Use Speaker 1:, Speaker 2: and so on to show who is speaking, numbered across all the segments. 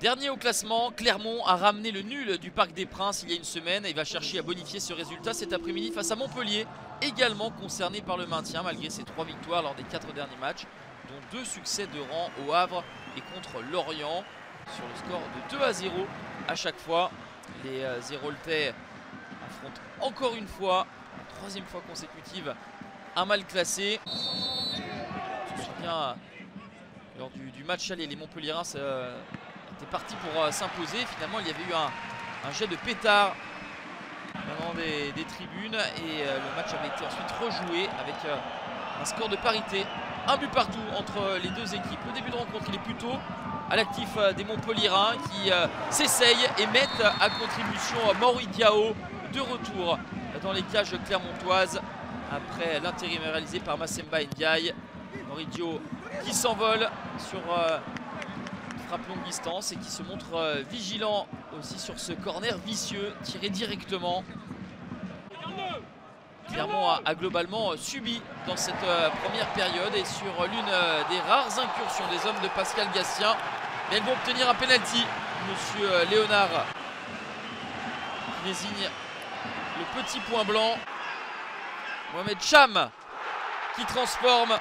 Speaker 1: Dernier au classement, Clermont a ramené le nul du Parc des Princes il y a une semaine et va chercher à bonifier ce résultat cet après-midi face à Montpellier, également concerné par le maintien malgré ses 3 victoires lors des 4 derniers matchs, dont 2 succès de rang au Havre et contre Lorient sur le score de 2-0 à chaque fois. Les Héroltais affrontent encore une fois, la 3e fois consécutive, un mal classé. On se souvient lors du match aller, les Montpelliérains étaient partis pour s'imposer. Finalement, il y avait eu un jet de pétard venant des tribunes et le match avait été ensuite rejoué avec un score de parité. Un but partout entre les deux équipes. Le début de rencontre, il est plutôt à l'actif des Montpelliérains qui s'essayent et mettent à contribution Maury Diao de retour dans les cages clermontoises après l'intérim réalisé par Massemba Ndiaye. Maury Diao qui s'envole sur frappe longue distance et qui se montre vigilant aussi sur ce corner vicieux tiré directement. Clermont a globalement subi dans cette première période et sur l'une des rares incursions des hommes de Pascal Gastien. Mais elles vont obtenir un penalty. Monsieur Léonard qui désigne le petit point blanc. Mohamed Cham qui transforme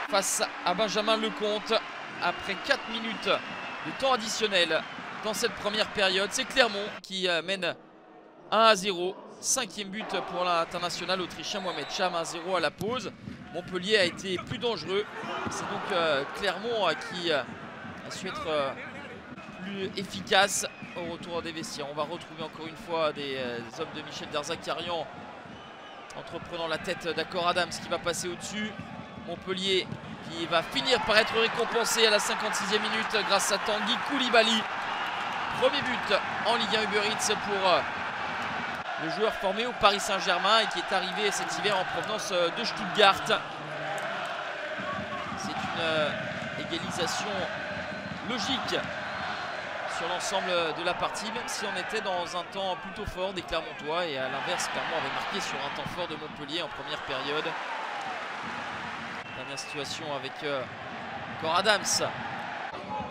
Speaker 1: face à Benjamin Lecomte après 4 minutes de temps additionnel dans cette première période. C'est Clermont qui mène 1-0. 5e but pour l'international autrichien Mohamed Cham, 1-0 à la pause. Montpellier a été plus dangereux. C'est donc Clermont qui a su être plus efficace au retour des vestiaires. On va retrouver encore une fois des hommes de Michel Derzakarian entreprenant la tête d'Akor Adams qui va passer au-dessus. Montpellier qui va finir par être récompensé à la 56e minute grâce à Tanguy Koulibaly. Premier but en Ligue 1 Uber Eats pour le joueur formé au Paris Saint-Germain et qui est arrivé cet hiver en provenance de Stuttgart. C'est une égalisation logique sur l'ensemble de la partie, même si on était dans un temps plutôt fort des Clermontois. Et à l'inverse, Clermont avait marqué sur un temps fort de Montpellier en première période. Dernière situation avec Akor Adams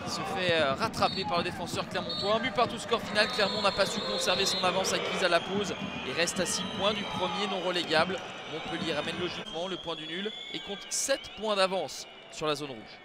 Speaker 1: qui se fait rattraper par le défenseur clermontois. Un but partout, score final. Clermont n'a pas su conserver son avance acquise à la pause et reste à 6 points du premier non relégable. Montpellier ramène logiquement le point du nul et compte 7 points d'avance sur la zone rouge.